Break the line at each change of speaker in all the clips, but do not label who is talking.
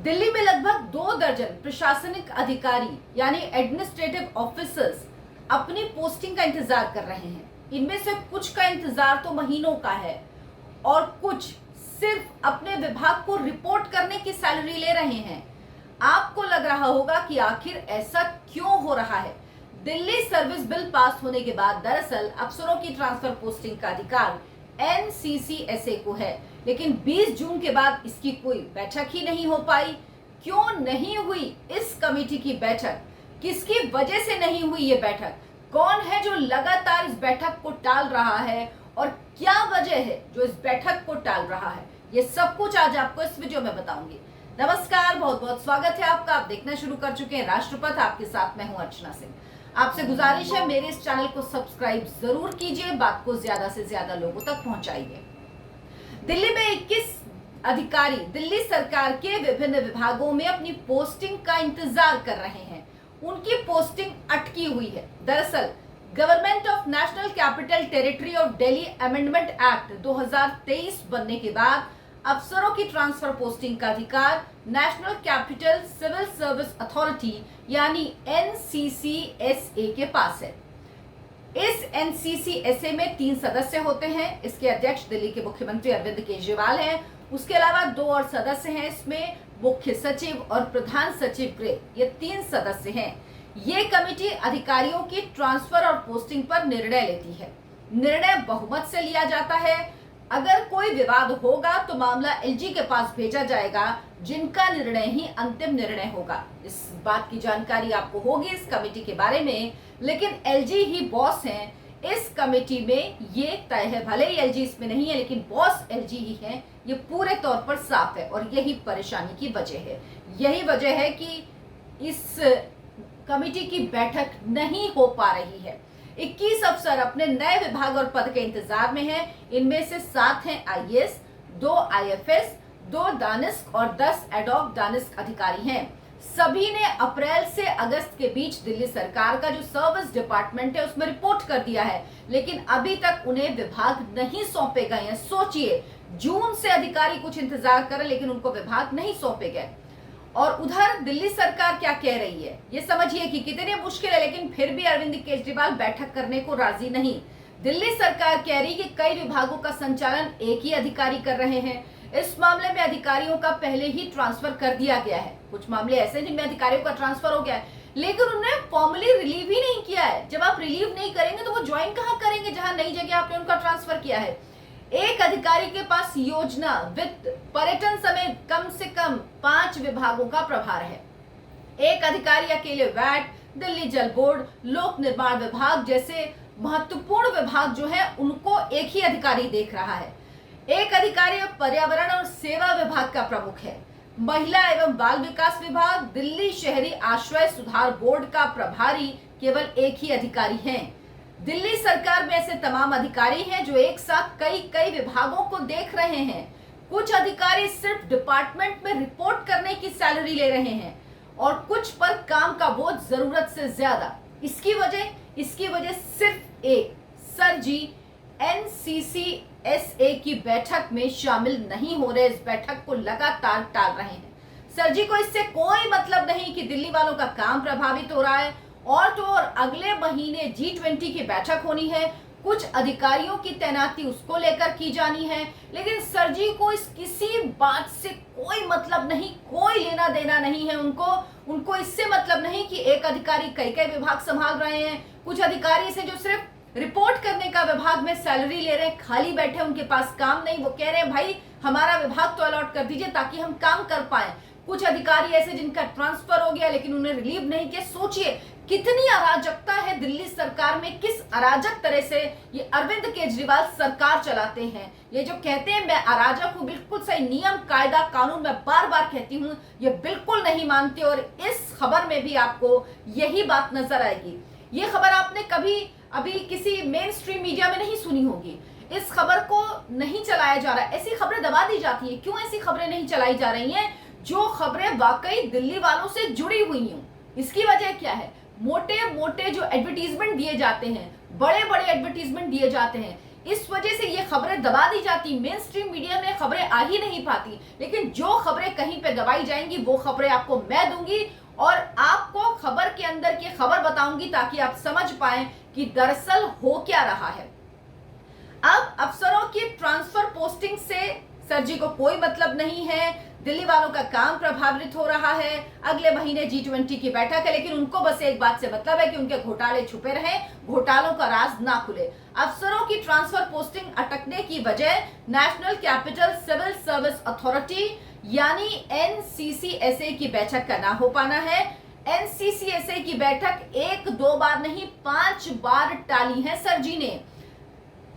दिल्ली में लगभग 2 दर्जन प्रशासनिक अधिकारी यानी एडमिनिस्ट्रेटिव ऑफिसर्स अपनी पोस्टिंग का इंतजार कर रहे हैं। इनमें से कुछ का इंतजार तो महीनों का है और कुछ सिर्फ अपने विभाग को रिपोर्ट करने की सैलरी ले रहे हैं। आपको लग रहा होगा कि आखिर ऐसा क्यों हो रहा है। दिल्ली सर्विस बिल पास होने के बाद दरअसल अफसरों की ट्रांसफर पोस्टिंग का अधिकार एनसीसीएसए को है, लेकिन 20 जून के बाद इसकी कोई बैठक ही नहीं हो पाई। क्यों नहीं हुई इस कमेटी की बैठक, किसकी वजह से नहीं हुई ये बैठक, कौन है जो लगातार इस बैठक को टाल रहा है और क्या वजह है जो इस बैठक को टाल रहा है, ये सब कुछ आज आपको इस वीडियो में बताऊंगी। नमस्कार, बहुत बहुत स्वागत है आपका। आप देखना शुरू कर चुके हैं राष्ट्रपथ। आपके साथ मैं हूं अर्चना सिंह। आपसे गुजारिश है मेरे इस चैनल को सब्सक्राइब जरूर कीजिए, बात को ज्यादा से ज्यादा लोगों तक पहुंचाइए। दिल्ली में 21 अधिकारी दिल्ली सरकार के विभिन्न विभागों में अपनी पोस्टिंग का इंतजार कर रहे हैं। उनकी पोस्टिंग अटकी हुई है। दरअसल government of national capital territory of Delhi amendment act 2023 बनने के बाद अफसरों की ट्रांसफर पोस्टिंग का अधिकार national capital civil service authority यानी एनसीसीएसए के पास है। इस एनसीसीएसए में 3 सदस्य होते हैं। इसके अध्यक्ष दिल्ली के मुख्यमंत्री अरविंद केजरीवाल हैं। उसके अलावा 2 और सदस्य हैं। इसमें मुख्य सचिव और प्रधान सचिव गृह, ये 3 सदस्य हैं। ये कमेटी अधिकारियों की ट्रांसफर और पोस्टिंग पर निर्णय लेती है। निर्णय बहुमत से लिया जाता है। अगर कोई विवाद होगा तो मामला एलजी के पास भेजा जाएगा, जिनका निर्णय ही अंतिम निर्णय होगा। इस बात की जानकारी आपको होगी इस कमेटी के बारे में, लेकिन एलजी ही बॉस हैं इस कमेटी में, ये तय है। भले ही एलजी इसमें नहीं है, लेकिन बॉस एलजी ही है, ये पूरे तौर पर साफ है। और यही परेशानी की वजह है। यही वजह है कि इस कमेटी की बैठक नहीं हो पा रही है। 21 अफसर अपने नए विभाग और पद के इंतजार में हैं। इनमें से 7 हैं आईएएस, 2 आईएफएस, 2 दानिस्क और 10 एडॉक दानिस्क अधिकारी हैं। सभी ने अप्रैल से अगस्त के बीच दिल्ली सरकार का जो सर्विस डिपार्टमेंट है उसमें रिपोर्ट कर दिया है, लेकिन अभी तक उन्हें विभाग नहीं सौंपे गए हैं। सोचिए, जून से अधिकारी कुछ इंतजार कर रहे, लेकिन उनको विभाग नहीं सौंपे गए। और उधर दिल्ली सरकार क्या कह रही है ये समझिए कि कितनी मुश्किल है, लेकिन फिर भी अरविंद केजरीवाल बैठक करने को राजी नहीं। दिल्ली सरकार कह रही कि कई विभागों का संचालन एक ही अधिकारी कर रहे हैं। इस मामले में अधिकारियों का पहले ही ट्रांसफर कर दिया गया है। कुछ मामले ऐसे जिनमें अधिकारियों का ट्रांसफर हो गया है, लेकिन उन्होंने फॉर्मली रिलीव ही नहीं किया है। जब आप रिलीव नहीं करेंगे तो वो ज्वाइन कहाँ करेंगे जहां नई जगह आपने उनका ट्रांसफर किया है। एक अधिकारी के पास योजना, वित्त, पर्यटन समेत कम से कम 5 विभागों का प्रभार है। एक अधिकारी अकेले वैट, दिल्ली जल बोर्ड, लोक निर्माण विभाग जैसे महत्वपूर्ण विभाग जो है उनको एक ही अधिकारी देख रहा है। एक अधिकारी पर्यावरण और सेवा विभाग का प्रमुख है। महिला एवं बाल विकास विभाग, दिल्ली शहरी आश्रय सुधार बोर्ड का प्रभारी केवल एक ही अधिकारी हैं। दिल्ली सरकार में ऐसे तमाम अधिकारी हैं जो एक साथ कई विभागों को देख रहे हैं। कुछ अधिकारी सिर्फ डिपार्टमेंट में रिपोर्ट करने की सैलरी ले रहे हैं और कुछ पर काम का बोझ जरूरत से ज्यादा। इसकी वजह सिर्फ एक, सर जी एनसीसीएसए की बैठक में शामिल नहीं हो रहे। इस बैठक को लगातार टाल रहे हैं। सर जी को इससे कोई मतलब नहीं कि दिल्ली वालों का काम प्रभावित हो रहा है। और तो और अगले महीने G20 की बैठक होनी है। कुछ अधिकारियों की तैनाती उसको लेकर की जानी है, लेकिन सर जी को इस किसी बात से कोई मतलब नहीं, कोई लेना देना नहीं है। उनको इससे मतलब नहीं कि एक अधिकारी कई विभाग संभाल रहे हैं। कुछ अधिकारी से जो सिर्फ रिपोर्ट करने का विभाग में सैलरी ले रहे हैं, खाली बैठे, उनके पास काम नहीं। वो कह रहे हैं भाई हमारा विभाग तो अलॉट कर दीजिए ताकि हम काम कर पाए। कुछ अधिकारी ऐसे जिनका ट्रांसफर हो गया लेकिन उन्हें रिलीव नहीं किया। सोचिए कितनी अराजकता है दिल्ली सरकार में, किस अराजक तरह से ये अरविंद केजरीवाल सरकार चलाते हैं। ये जो कहते हैं मैं अराजक हूं, बिल्कुल सही। नियम, कायदा, कानून, मैं बार बार कहती हूं, ये बिल्कुल नहीं मानते। और इस खबर में भी आपको यही बात नजर आएगी। ये खबर आपने कभी अभी किसी मेन स्ट्रीम मीडिया में नहीं सुनी होगी। इस खबर को नहीं चलाया जा रहा है। ऐसी खबरें दबा दी जाती है। क्यों ऐसी खबरें नहीं चलाई जा रही हैं जो खबरें वाकई दिल्ली वालों से जुड़ी हुई हूं? इसकी वजह क्या है? मोटे मोटे जो एडवर्टीजमेंट दिए जाते हैं, बड़े बड़े एडवर्टीजमेंट दिए जाते हैं, इस वजह से ये खबरें दबा दी जाती, मेन स्ट्रीम मीडिया में खबरें आ ही नहीं पाती। लेकिन जो खबरें कहीं पे दबाई जाएंगी वो खबरें आपको मैं दूंगी और आपको खबर के अंदर की खबर बताऊंगी ताकि आप समझ पाए कि दरअसल हो क्या रहा है। अब अफसरों की ट्रांसफर पोस्टिंग से सर जी को कोई मतलब नहीं है, दिल्ली वालों का काम प्रभावित हो रहा है, अगले महीने G20 की बैठक है, लेकिन उनको बस एक बात से मतलब है कि उनके घोटाले छुपे रहें, घोटालों का राज ना खुले। अफसरों की ट्रांसफर पोस्टिंग अटकने की वजह national capital civil service authority यानी NCCSA की बैठक का ना हो पाना है। NCCSA की बैठक 1-2 बार नहीं 5 बार टाली है सर जी ने।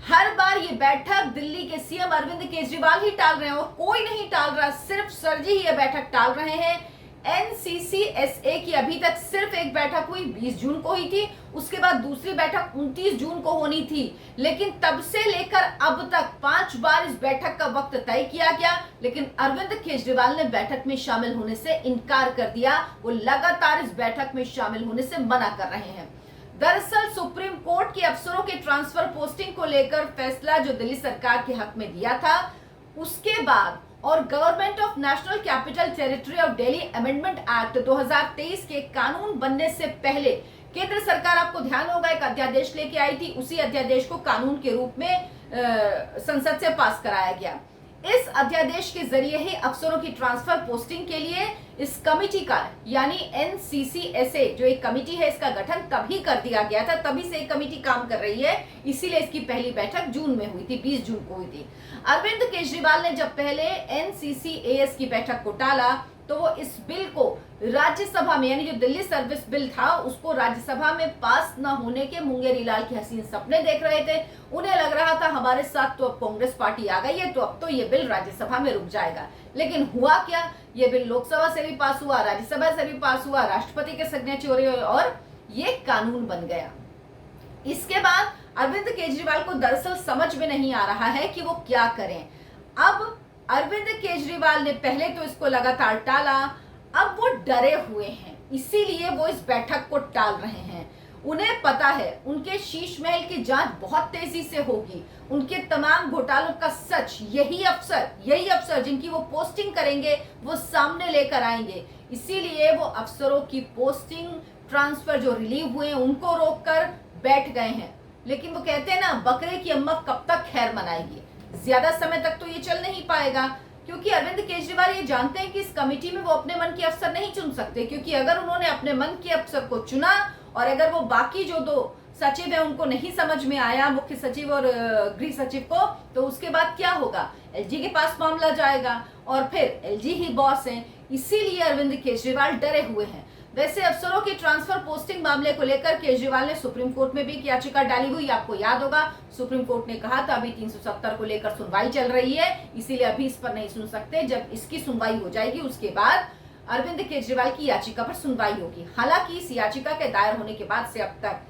हर बार ये बैठक दिल्ली के सीएम अरविंद केजरीवाल ही टाल रहे हैं और कोई नहीं टाल रहा, सिर्फ सर जी ही ये बैठक टाल रहे हैं। NCCSA की अभी तक सिर्फ एक बैठक हुई 20 जून को हुई थी, उसके बाद दूसरी बैठक 29 जून को होनी थी, लेकिन तब से लेकर अब तक 5 बार इस बैठक का वक्त तय किया गया, लेकिन अरविंद केजरीवाल ने बैठक में शामिल होने से इनकार कर दिया। वो लगातार इस बैठक में शामिल होने से मना कर रहे हैं। दरअसल सुप्रीम कोर्ट के अफसरों के ट्रांसफर पोस्टिंग को लेकर फैसला जो दिल्ली सरकार के हक में दिया था, उसके बाद और government of national capital territory of Delhi amendment act 2023 के कानून बनने से पहले केंद्र सरकार, आपको ध्यान होगा, एक अध्यादेश लेके आई थी। उसी अध्यादेश को कानून के रूप में संसद से पास कराया गया। इस अध्यादेश के जरिए ही अफसरों की ट्रांसफर पोस्टिंग के लिए इस कमिटी का यानी NCCSA जो एक कमिटी है, इसका गठन तभी कर दिया गया था, तभी से एक कमिटी काम कर रही है, इसीलिए इसकी पहली बैठक जून में हुई थी, 20 जून को हुई थी। अरविंद केजरीवाल ने जब पहले NCCAS की बैठक को टाला तो वो इस बिल को राज्यसभा में यानी जो दिल्ली सर्विस बिल था उसको राज्यसभा में पास न होने के मुंगेरी लाल के हसीन सपने देख रहे थे। उन्हें लग रहा था हमारे साथ तो अब कांग्रेस पार्टी आ गई है तो अब तो ये बिल राज्यसभा में रुक जाएगा, लेकिन हुआ क्या, ये बिल लोकसभा से भी पास हुआ, राज्यसभा से भी पास हुआ, राष्ट्रपति के सिग्नेचर हुए और ये कानून बन गया। इसके बाद अरविंद केजरीवाल को दरअसल समझ में नहीं आ रहा है कि वो क्या करें। अब अरविंद केजरीवाल ने पहले तो इसको लगातार टाला, अब वो डरे हुए हैं, इसीलिए वो इस बैठक को टाल रहे हैं। उन्हें पता है उनके शीश महल की जांच बहुत तेजी से होगी, उनके तमाम घोटालों का सच यही अफसर जिनकी वो पोस्टिंग करेंगे वो सामने लेकर आएंगे। इसीलिए वो अफसरों की पोस्टिंग ट्रांसफर जो रिलीव हुए उनको रोककर बैठ गए हैं। लेकिन वो कहते हैं ना, बकरे की अम्मा कब तक खैर मनाएगी, ज्यादा समय तक तो ये चल नहीं पाएगा, क्योंकि अरविंद केजरीवाल ये जानते हैं कि इस कमेटी में वो अपने मन के अफसर नहीं चुन सकते, क्योंकि अगर उन्होंने अपने मन के अफसर को चुना और अगर वो बाकी जो 2 सचिव है उनको नहीं समझ में आया, मुख्य सचिव और गृह सचिव को, तो उसके बाद क्या होगा, LG के पास मामला जाएगा और फिर LG ही बॉस है। इसीलिए अरविंद केजरीवाल डरे हुए हैं। वैसे अफसरों की ट्रांसफर पोस्टिंग मामले को लेकर केजरीवाल ने सुप्रीम कोर्ट में भी एक याचिका डाली हुई, आपको याद होगा। सुप्रीम कोर्ट ने कहा था अभी 370 को लेकर सुनवाई चल रही है, इसीलिए अभी इस पर नहीं सुन सकते, जब इसकी सुनवाई हो जाएगी उसके बाद अरविंद केजरीवाल की याचिका पर सुनवाई होगी। हालांकि इस याचिका के दायर होने के बाद से अब तक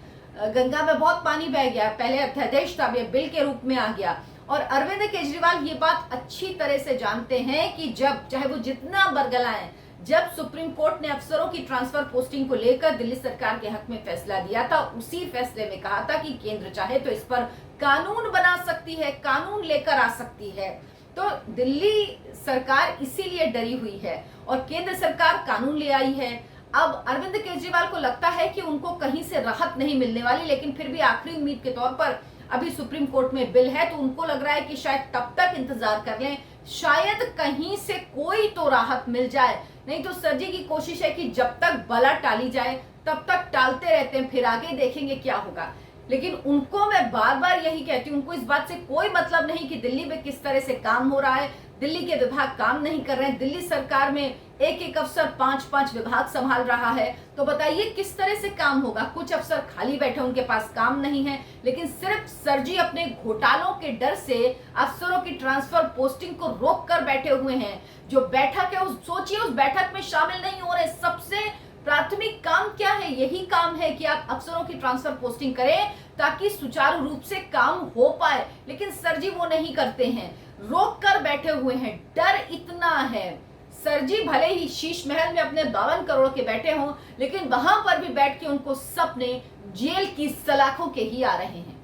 गंगा में बहुत पानी बह गया। पहले अध्यादेश था, अब बिल के रूप में आ गया और अरविंद केजरीवाल ये बात अच्छी तरह से जानते हैं कि जब चाहे वो जितना बरगलाएं, जब सुप्रीम कोर्ट ने अफसरों की ट्रांसफर पोस्टिंग को लेकर दिल्ली सरकार के हक में फैसला दिया था, उसी फैसले में कहा था कि केंद्र चाहे तो इस पर कानून बना सकती है, कानून लेकर आ सकती है। तो दिल्ली सरकार इसीलिए डरी हुई है और केंद्र सरकार कानून ले आई है। अब अरविंद केजरीवाल को लगता है कि उनको कहीं से राहत नहीं मिलने वाली, लेकिन फिर भी आखिरी उम्मीद के तौर पर अभी सुप्रीम कोर्ट में बिल है, तो उनको लग रहा है कि शायद तब तक इंतजार कर लें, शायद कहीं से कोई तो राहत मिल जाए। नहीं तो सर जी की कोशिश है कि जब तक बला टाली जाए तब तक टालते रहते हैं, फिर आगे देखेंगे क्या होगा। लेकिन उनको मैं बार बार यही कहती हूँ, उनको इस बात से कोई मतलब नहीं कि दिल्ली में किस तरह से काम हो रहा है, दिल्ली के विभाग काम नहीं कर रहे हैं, दिल्ली सरकार में एक अफसर 5-5 विभाग संभाल रहा है, तो बताइए किस तरह से काम होगा। कुछ अफसर खाली बैठे, उनके पास काम नहीं है, लेकिन सिर्फ सर जी अपने घोटालों के डर से अफसरों की ट्रांसफर पोस्टिंग को रोक कर बैठे हुए हैं। जो बैठक है उस सोचिए, उस बैठक में शामिल नहीं हो रहे। सबसे प्राथमिक काम क्या है, यही काम है कि आप अफसरों की ट्रांसफर पोस्टिंग करें ताकि सुचारू रूप से काम हो पाए, लेकिन सर जी वो नहीं करते हैं, रोक कर बैठे हुए हैं। डर इतना है, सर जी भले ही शीश महल में अपने 52 करोड़ के बैठे हों, लेकिन वहां पर भी बैठ के उनको सपने जेल की सलाखों के ही आ रहे हैं।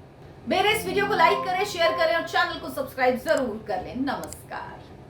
मेरे इस वीडियो को लाइक करें, शेयर करें और चैनल को सब्सक्राइब जरूर कर लें। नमस्कार।